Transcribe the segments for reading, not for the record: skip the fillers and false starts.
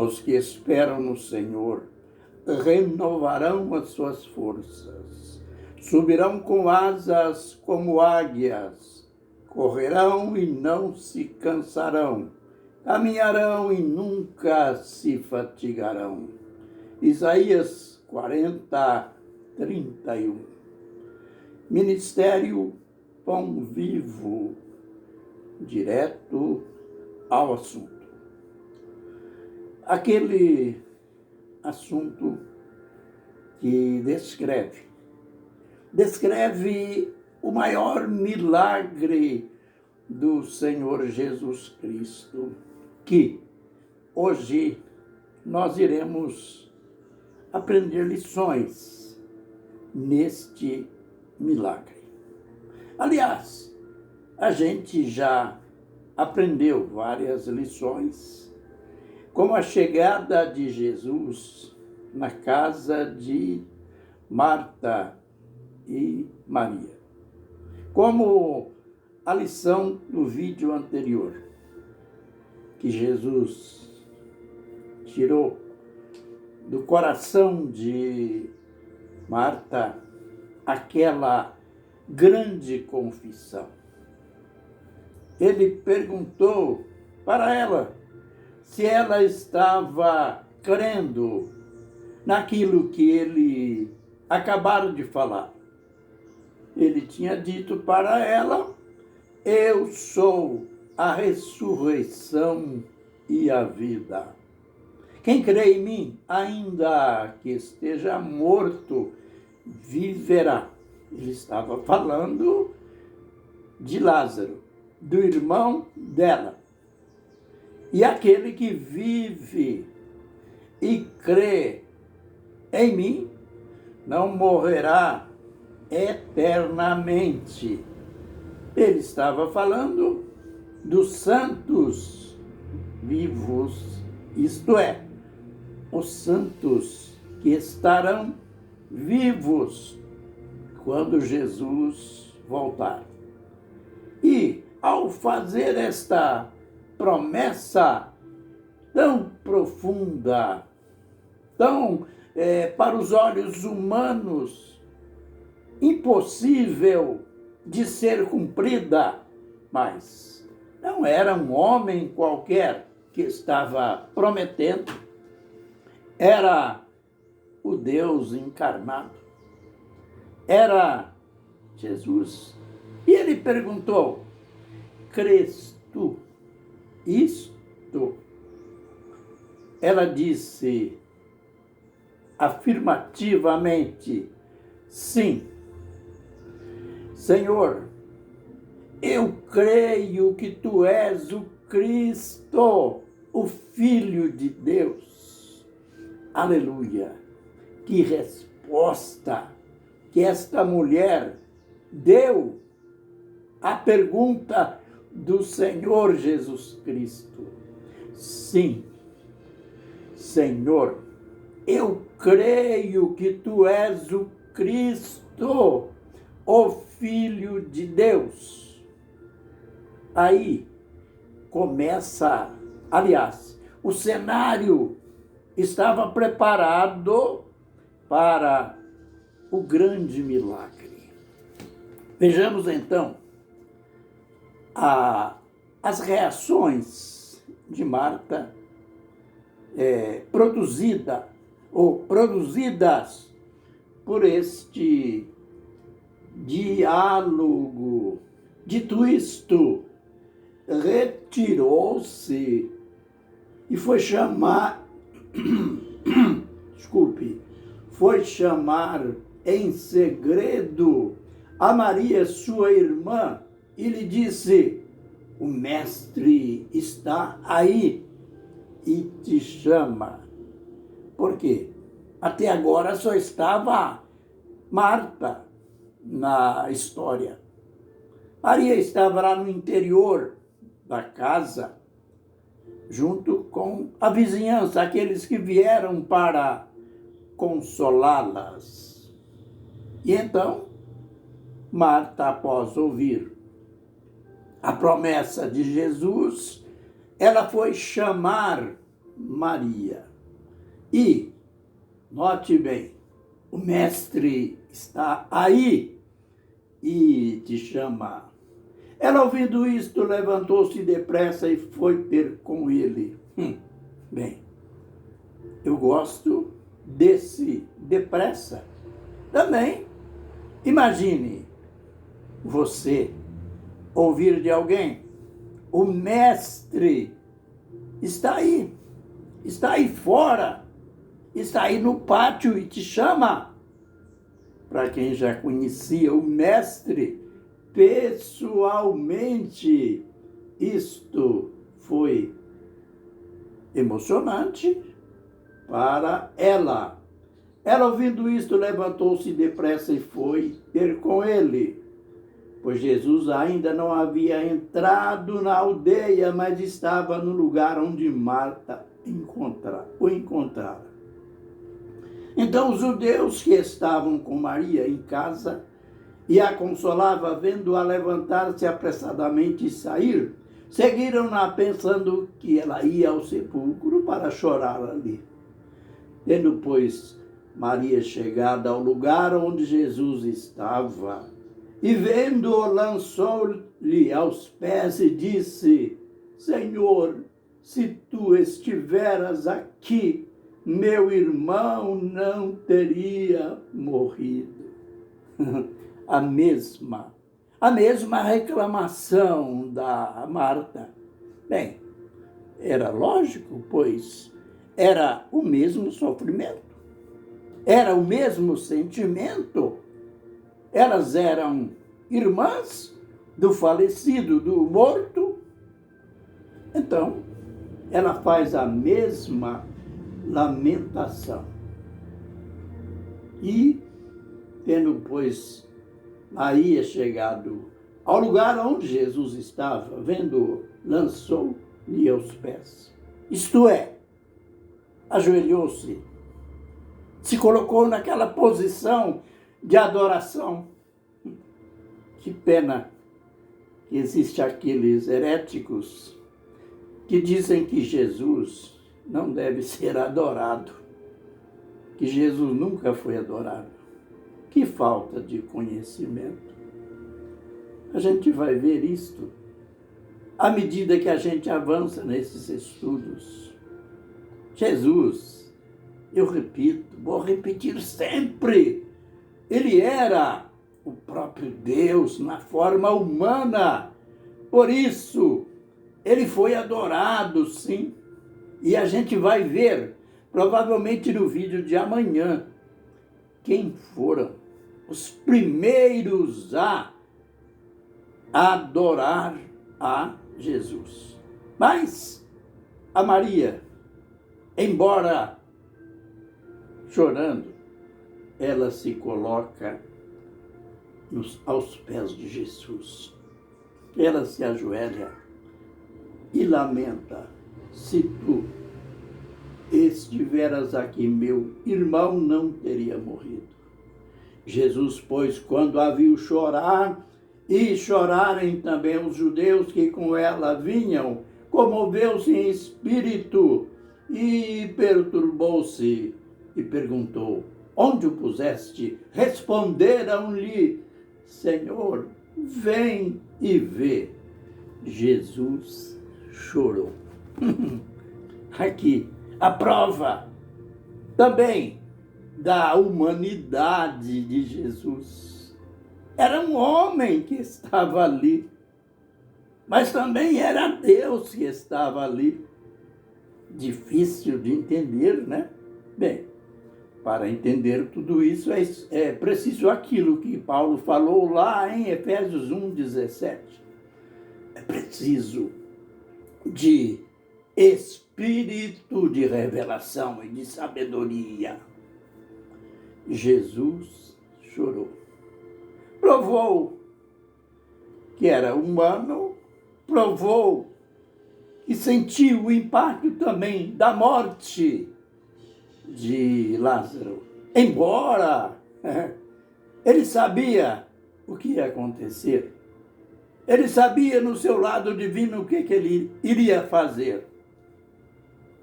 Os que esperam no Senhor renovarão as suas forças, subirão com asas como águias, correrão e não se cansarão, caminharão e nunca se fatigarão. Isaías 40, 31. Ministério Pão Vivo, direto ao assunto. Aquele assunto que descreve o maior milagre do Senhor Jesus Cristo, que hoje nós iremos aprender lições neste milagre. Aliás, a gente já aprendeu várias lições, como a chegada de Jesus na casa de Marta e Maria. Como a lição do vídeo anterior, que Jesus tirou do coração de Marta aquela grande confissão. Ele perguntou para ela se ela estava crendo naquilo que ele acabara de falar. Ele tinha dito para ela: eu sou a ressurreição e a vida. Quem crê em mim, ainda que esteja morto, viverá. Ele estava falando de Lázaro, do irmão dela. E aquele que vive e crê em mim não morrerá eternamente. Ele estava falando dos santos vivos, isto é, os santos que estarão vivos quando Jesus voltar. E ao fazer esta promessa tão profunda, tão para os olhos humanos impossível de ser cumprida, mas não era um homem qualquer que estava prometendo, era o Deus encarnado, era Jesus. E ele perguntou: crês tu isto? Ela disse afirmativamente: sim. Senhor, eu creio que tu és o Cristo, o Filho de Deus. Aleluia! Que resposta que esta mulher deu à pergunta do Senhor Jesus Cristo. Sim, Senhor, eu creio que tu és o Cristo, o Filho de Deus. Aí começa, aliás, o cenário estava preparado para o grande milagre. Vejamos então as reações de Marta produzidas por este diálogo. Dito isto, retirou-se e foi chamar em segredo a Maria, sua irmã, e lhe disse: o mestre está aí e te chama. Por quê? Até agora só estava Marta na história. Maria estava lá no interior da casa, junto com a vizinhança, aqueles que vieram para consolá-las. E então, Marta, após ouvir a promessa de Jesus, ela foi chamar Maria. E, note bem, o mestre está aí e te chama. Ela, ouvindo isto, levantou-se depressa e foi ter com ele. Bem, eu gosto desse depressa. Também, imagine você ouvir de alguém, o mestre está aí fora, está aí no pátio e te chama. Para quem já conhecia o mestre pessoalmente, isto foi emocionante para ela. Ela, ouvindo isto, levantou-se depressa e foi ter com ele, pois Jesus ainda não havia entrado na aldeia, mas estava no lugar onde Marta o encontrara. Então os judeus que estavam com Maria em casa e a consolava, vendo-a levantar-se apressadamente e sair, seguiram-na pensando que ela ia ao sepulcro para chorar ali. Tendo, pois, Maria chegado ao lugar onde Jesus estava, e vendo-o, lançou-lhe aos pés e disse: Senhor, se tu estiveras aqui, meu irmão não teria morrido. A mesma reclamação da Marta. Bem, era lógico, pois era o mesmo sofrimento, era o mesmo sentimento. Elas eram irmãs do falecido, do morto. Então, ela faz a mesma lamentação. E, tendo, pois, Maria chegado ao lugar onde Jesus estava, vendo-o, lançou-lhe aos pés. Isto é, ajoelhou-se, se colocou naquela posição de adoração. Que pena que existem aqueles heréticos que dizem que Jesus não deve ser adorado, que Jesus nunca foi adorado. Que falta de conhecimento. A gente vai ver isto à medida que a gente avança nesses estudos. Jesus, eu repito, vou repetir sempre, ele era o próprio Deus na forma humana. Por isso, ele foi adorado, sim. E a gente vai ver, provavelmente no vídeo de amanhã, quem foram os primeiros a adorar a Jesus. Mas a Maria, embora chorando, ela se coloca aos pés de Jesus. Ela se ajoelha e lamenta: se tu estiveras aqui, meu irmão não teria morrido. Jesus, pois, quando a viu chorar, e chorarem também os judeus que com ela vinham, comoveu-se em espírito e perturbou-se e perguntou: onde o puseste? Responderam-lhe: Senhor, vem e vê. Jesus chorou. Aqui, a prova também da humanidade de Jesus. Era um homem que estava ali, mas também era Deus que estava ali. Difícil de entender, né? Bem, para entender tudo isso é preciso aquilo que Paulo falou lá em Efésios 1:17. É preciso de espírito de revelação e de sabedoria. Jesus chorou. Provou que era humano, provou que sentiu o impacto também da morte de Lázaro. Embora ele sabia o que ia acontecer, ele sabia no seu lado divino o que ele iria fazer.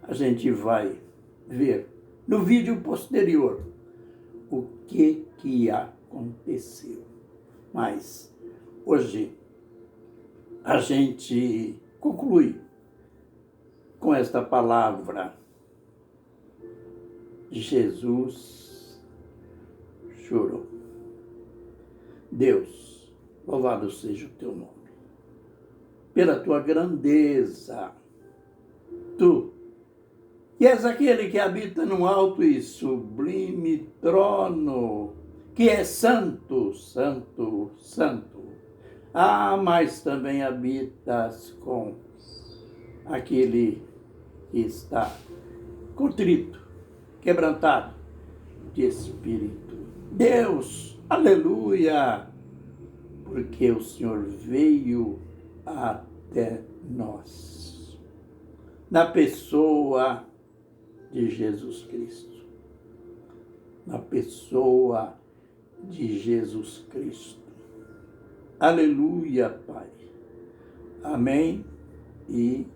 a gente vai ver no vídeo posterior o que aconteceu. Mas hoje a gente conclui com esta palavra: Jesus chorou. Deus, louvado seja o teu nome, pela tua grandeza. Tu, que és aquele que habita num alto e sublime trono, que é santo, santo, santo. Mas também habitas com aquele que está contrito, quebrantado de espírito. Deus, aleluia, porque o Senhor veio até nós, na pessoa de Jesus Cristo. Na pessoa de Jesus Cristo. Aleluia, Pai. Amém e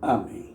amém.